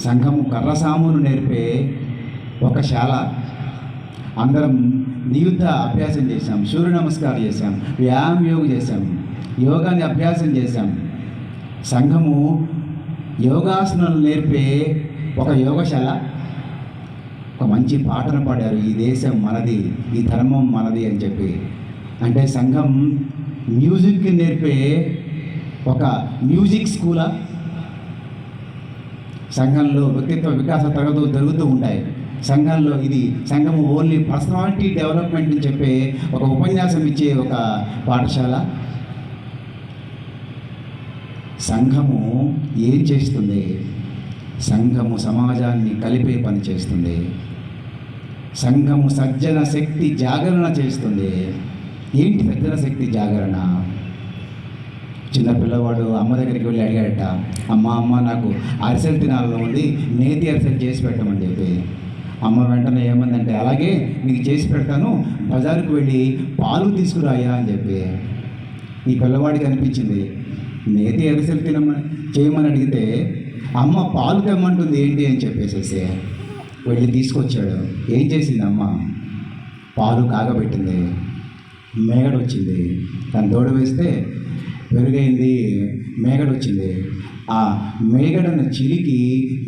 సంఘము కర్రసామును నేర్పే ఒక శాల. అందరం నియుద్ధ అభ్యాసం చేశాం, సూర్య నమస్కారం చేశాం, వ్యాయామ యోగ చేశాం, యోగాన్ని అభ్యాసం చేశాం. సంఘము యోగాసనాలు నేర్పే ఒక యోగశాల. ఒక మంచి పాటను పాడారు, ఈ దేశం మనది, ఈ ధర్మం మనది అని చెప్పి. అంటే సంఘం మ్యూజిక్ నేర్పే ఒక మ్యూజిక్ స్కూలా? సంఘంలో వ్యక్తిత్వ వికాస తరగతులు జరుగుతూ ఉంటాయి. సంఘంలో సంఘము ఓన్లీ పర్సనాలిటీ డెవలప్మెంట్ అని చెప్పే ఒక ఉపన్యాసం ఇచ్చే ఒక పాఠశాల. సంఘము ఏం చేస్తుంది? సంఘము సమాజాన్ని కలిపే పని చేస్తుంది. సంఘము సజ్జన శక్తి జాగరణ చేస్తుంది. ఏంటి సజ్జన శక్తి జాగరణ? చిన్న పిల్లవాడు అమ్మ దగ్గరికి వెళ్ళి అడిగాడట, అమ్మ నాకు అరిసెలు తినాలని ఉంది, నేతి అరిసెలు చేసి పెట్టమని చెప్పి. అమ్మ వెంటనే ఏమందంటే, అలాగే నీకు చేసి పెడతాను, బజారుకు వెళ్ళి పాలు తీసుకురాయా అని చెప్పి. ఈ పిల్లవాడికి అనిపించింది, నేతి అరిసెలు చేయమని అడిగితే అమ్మ పాలు తెమ్మంటుంది ఏంటి అని చెప్పేసేసి వెళ్ళి తీసుకొచ్చాడు. ఏం చేసింది అమ్మ? పాలు కాగబెట్టింది, మేగడ వచ్చింది, దాన్ని తోడు వేస్తే పెరుగైంది, మేగడ వచ్చింది. ఆ మేగడను చిలికి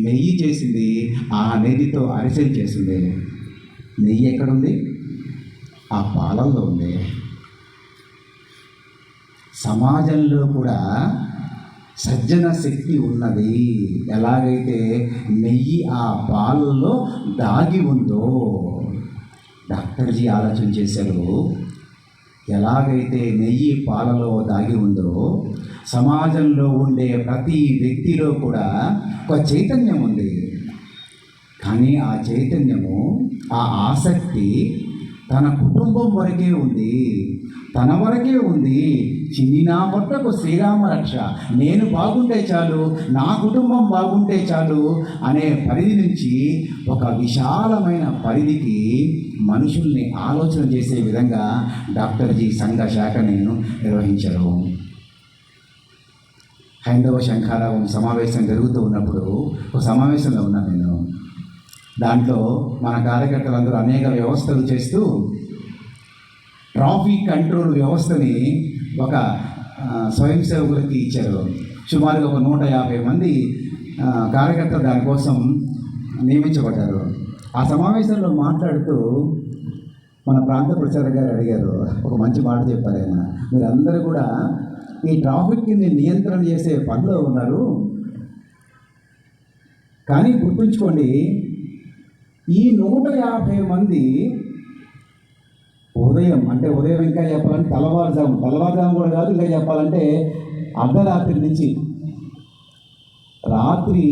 నెయ్యి చేసింది, ఆ నెయ్యితో అరిసెలు చేసింది. నెయ్యి ఎక్కడుంది? ఆ పాలల్లో ఉంది. సమాజంలో కూడా సజ్జన శక్తి ఉన్నది. ఎలాగైతే నెయ్యి ఆ పాలల్లో దాగి ఉందో, డాక్టర్జీ ఆలోచన చేశారు. ఎలాగైతే నెయ్యి పాలలో దాగి ఉందో, సమాజంలో ఉండే ప్రతి వ్యక్తిలో కూడా ఒక చైతన్యం ఉంది. కానీ ఆ చైతన్యము, ఆ ఆసక్తి తన కుటుంబం వరకే ఉంది, తన వరకే ఉంది. చిన్న పొట్టకు శ్రీరామ రక్ష, నేను బాగుంటే చాలు, నా కుటుంబం బాగుంటే చాలు అనే పరిధి నుంచి ఒక విశాలమైన పరిధికి మనుషుల్ని ఆలోచన చేసే విధంగా డాక్టర్జీ సంఘ శాఖని నిర్వహించారు. హైందవ శంఖారావం సమావేశం జరుగుతూ ఉన్నప్పుడు ఒక సమావేశంలో ఉన్నాను నేను. దాంట్లో మన కార్యకర్తలందరూ అనేక వ్యవస్థలు చేస్తూ ట్రాఫిక్ కంట్రోల్ వ్యవస్థని ఒక స్వయం సేవకులకి ఇచ్చారు. సుమారుగా ఒక 150 మంది కార్యకర్తలు దానికోసం నియమించబడ్డారు. ఆ సమావేశంలో మాట్లాడుతూ మన ప్రాంత ప్రచార గారు అడిగారు, ఒక మంచి మాట చెప్పారు ఆయన. మీరందరూ కూడా ఈ ట్రాఫిక్ని నియంత్రణ చేసే పనిలో ఉన్నారు, కానీ గుర్తుంచుకోండి, ఈ 150 మంది ఉదయం ఇంకా చెప్పాలంటే తెల్లవారుజాము కూడా కాదు, ఇంకా చెప్పాలంటే అర్ధరాత్రి నుంచి రాత్రి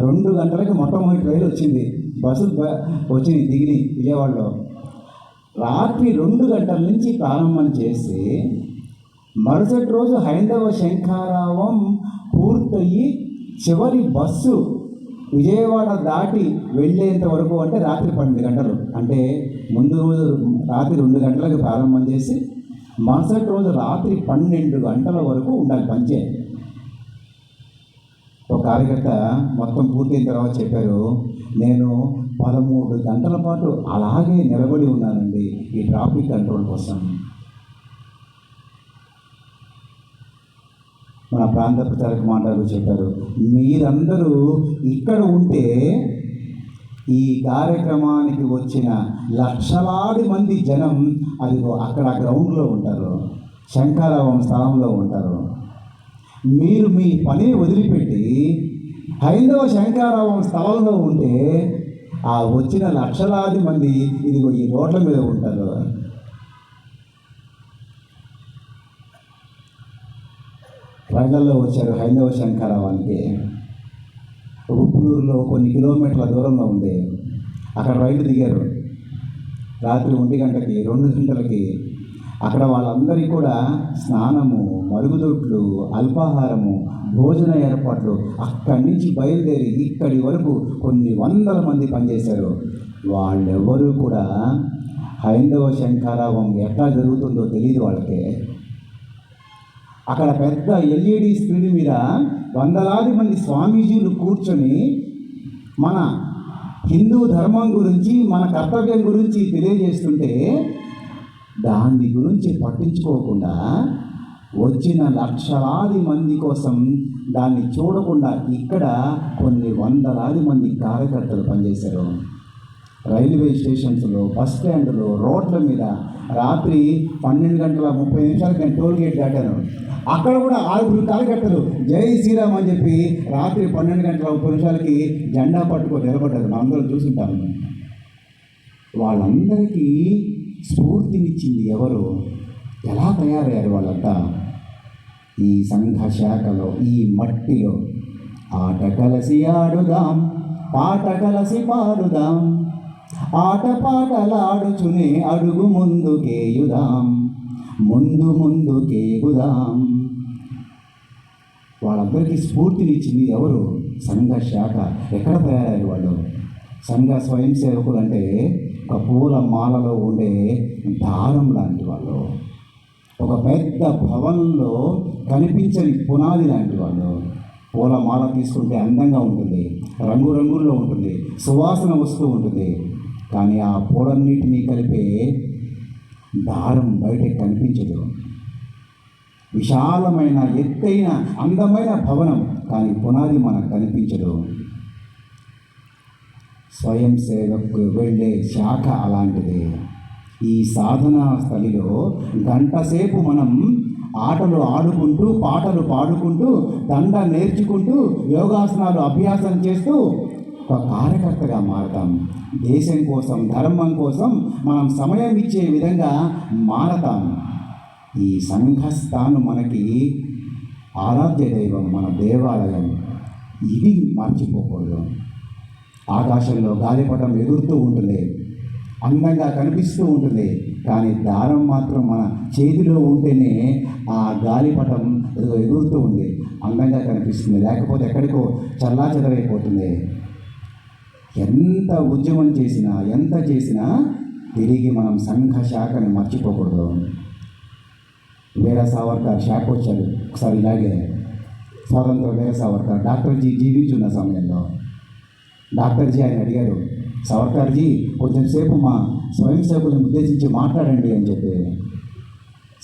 2 గంటలకి మొట్టమొదటి రైలు వచ్చింది, బస్సులు వచ్చింది, దిగిని విజయవాడలో. రాత్రి 2 గంటల నుంచి ప్రారంభం చేసి మరుసటి రోజు హైందవ శంఖారావం పూర్తయి చివరి బస్సు విజయవాడ దాటి వెళ్ళేంత వరకు అంటే రాత్రి 12 గంటలు. అంటే ముందు రోజు రాత్రి 2 గంటలకు ప్రారంభం చేసి మరుసటి రోజు రాత్రి 12 గంటల వరకు ఉండాలి పంచే. ఒక కార్యకర్త మొత్తం పూర్తయిన తర్వాత చెప్పారు, నేను 13 గంటల పాటు అలాగే నిలబడి ఉన్నానండి ఈ ట్రాఫిక్ కంట్రోల్ కోసం. మన ప్రాంత ప్రచారక మాట్లాడుతూ చెప్పారు, మీరందరూ ఇక్కడ ఉంటే ఈ కార్యక్రమానికి వచ్చిన లక్షలాది మంది జనం అదిగో అక్కడ గ్రౌండ్లో ఉంటారు, శంఖారావం స్థలంలో ఉంటారు. మీరు మీ పని వదిలిపెట్టి హైందవ శంఖారావం స్థలంలో ఉంటే ఆ వచ్చిన లక్షలాది మంది ఇదిగో ఈ రోడ్ల మీద ఉంటారు. రంగంలో వచ్చారు హైందవ శంఖారావానికి. ఉప్పులూరులో కొన్ని కిలోమీటర్ల దూరంలో ఉంది. అక్కడ రైలు దిగారు రాత్రి 1 గంటకి 2 గంటలకి. అక్కడ వాళ్ళందరికీ కూడా స్నానము, మరుగుదొడ్లు, అల్పాహారము, భోజన ఏర్పాట్లు అక్కడి నుంచి బయలుదేరి ఇక్కడి వరకు కొన్ని వందల మంది పనిచేశారు. వాళ్ళెవరూ కూడా హైందవ శంఖారావం ఎట్లా జరుగుతుందో తెలియదు వాళ్ళకి. అక్కడ పెద్ద LED స్క్రీన్ మీద వందలాది మంది స్వామీజీలు కూర్చొని మన హిందూ ధర్మం గురించి, మన కర్తవ్యం గురించి తెలియజేస్తుంటే దాని గురించి పట్టించుకోకుండా వచ్చిన లక్షలాది మంది కోసం దాన్ని చూడకుండా ఇక్కడ కొన్ని వందలాది మంది కార్యకర్తలు పనిచేశారు. రైల్వే స్టేషన్స్లో, బస్ స్టాండ్లో, రోడ్ల మీద రాత్రి 12:30 నేను టోల్ గేట్ దాటాను. అక్కడ కూడా 6 కార్యకర్తలు జై శ్రీరామ్ అని చెప్పి రాత్రి 12:30 జెండా పట్టుకొని నిలబడ్డారు. అందరూ చూసుంటాము. వాళ్ళందరికీ స్ఫూర్తినిచ్చింది ఎవరు? ఎలా తయారయ్యారు వాళ్ళంతా? ఈ సంఘ శాఖలో, ఈ మట్టిలో ఆట కలసి ఆడుదాం, పాట కలసి పాడుదాం, ఆట పాటలాడుచునే అడుగు ముందుకేయుదాం, ముందు ముందుకేగుదాం. వాళ్ళందరికీ స్ఫూర్తినిచ్చింది ఎవరు? సంఘ శాఖ. ఎక్కడ తయారయ్యారు వాళ్ళు? సంఘ స్వయం సేవకులు అంటే ఒక పూల మాలలో ఉండే దారం లాంటి వాళ్ళు, ఒక పెద్ద భవనంలో కనిపించని పునాది లాంటి వాళ్ళు. పూల మాల తీసుకుంటే అందంగా ఉంటుంది, రంగురంగుల్లో ఉంటుంది, సువాసన వస్తూ ఉంటుంది. కానీ ఆ పూలన్నిటినీ కలిపే దారం బయటకు కనిపించదు. విశాలమైన, ఎత్తైన, అందమైన భవనం, కానీ పునాది మనకు కనిపించదు. స్వయం సేవకు వెళ్ళే శాఖ అలాంటిది. ఈ సాధనా స్థలిలో గంటసేపు మనం ఆటలు ఆడుకుంటూ, పాటలు పాడుకుంటూ, దండ నేర్చుకుంటూ, యోగాసనాలు అభ్యాసం చేస్తూ ఒక కార్యకర్తగా మారతాం. దేశం కోసం, ధర్మం కోసం మనం సమయం ఇచ్చే విధంగా మారతాం. ఈ సంఘస్థానం మనకి ఆరాధ్య దైవం, మన దేవాలయం. ఇది మర్చిపోకూడదు. ఆకాశంలో గాలిపటం ఎగురుతూ ఉంటుంది, అందంగా కనిపిస్తూ ఉంటుంది. కానీ దారం మాత్రం మన చేతిలో ఉంటేనే ఆ గాలిపటం ఎగురుతూ ఉంది, అందంగా కనిపిస్తుంది. లేకపోతే ఎక్కడికో చల్లాచెదరైపోతుంది. ఎంత ఉద్యమం చేసినా, ఎంత చేసినా తిరిగి మనం సంఘ శాఖని మర్చిపోకూడదు. వీర సావర్కర్ శాఖ వచ్చారు ఒకసారి. ఇలాగే స్వాతంత్ర వీర సావర్కర్ డాక్టర్జీ జీవించున్న సమయంలో డాక్టర్జీ ఆయన అడిగారు, సావర్కర్జీ కొంచెం సేపు మా స్వయం సేవకులను ఉద్దేశించి మాట్లాడండి అని చెప్పి.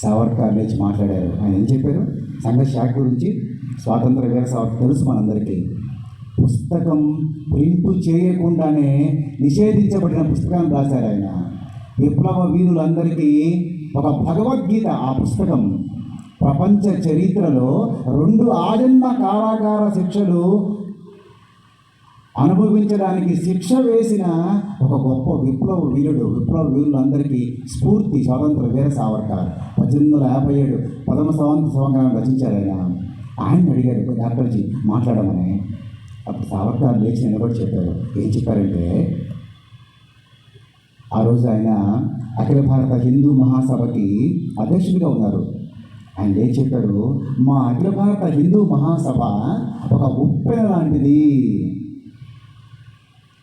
సావర్కర్ లేచి మాట్లాడారు. ఆయన ఏం చెప్పారు? సంఘ శాఖ గురించి, స్వాతంత్ర వీర సావర్కర్ తెలుసు మనందరికీ. పుస్తకం ప్రింట్ చేయకుండానే నిషేధించబడిన పుస్తకాన్ని రాశారు ఆయన. విప్లవ వీరులందరికీ ఒక భగవద్గీత. ఆ పుస్తకం ప్రపంచ చరిత్రలో 2 ఆజన్మ కారాగార శిక్షలు అనుభవించడానికి శిక్ష వేసిన ఒక గొప్ప విప్లవ వీరుడు. విప్లవ వీరులందరికీ స్ఫూర్తి స్వాతంత్ర వీర సావర్కర్. 1857 ప్రథమ స్వాతంత్ర సంవత్సరం రచించారు ఆయన. ఆయన అడిగారు డాక్టర్జీ మాట్లాడమని. అప్పుడు సావర్కర్ లేచి నిలబడి చెప్పారు. ఏం చెప్పారంటే, ఆ రోజు ఆయన అఖిల భారత హిందూ మహాసభకి అధ్యక్షుడిగా ఉన్నారు. ఆయన ఏం చెప్పారు? మా అఖిల భారత హిందూ మహాసభ ఒక ఉప్పెన లాంటిది.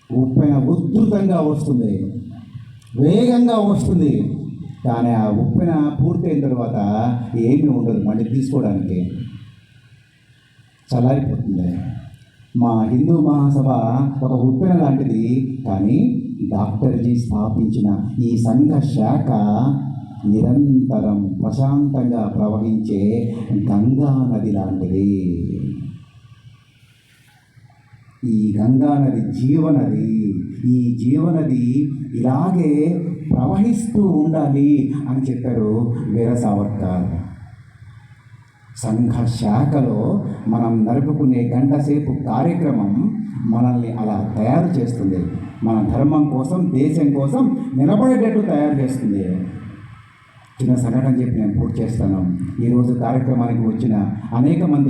ఉప్పెన ఉధృతంగా వస్తుంది, వేగంగా వస్తుంది. కానీ ఆ ఉప్పెన పూర్తయిన తర్వాత ఏమీ ఉండదు, మళ్ళీ తీసుకోవడానికి చల్లారిపోతుంది. మా హిందూ మహాసభ ఒక ఉప్పెన లాంటిది. కానీ డాక్టర్జీ స్థాపించిన ఈ సంఘ శాఖ నిరంతరం ప్రశాంతంగా ప్రవహించే గంగా నది లాంటిది. ఈ గంగా నది జీవనది. ఈ జీవనది ఇలాగే ప్రవహిస్తూ ఉండాలి అని చెప్పారు వీర సావర్కర్. సంఘ శాఖలో మనం నడుపుకునే గంటసేపు కార్యక్రమం మనల్ని అలా తయారు చేస్తుంది. మన ధర్మం కోసం, దేశం కోసం నిలబడేటట్టు తయారు చేస్తుంది. చిన్న సంఘటన చెప్పి నేను పూర్తి చేస్తాను. ఈరోజు కార్యక్రమానికి వచ్చిన అనేక మంది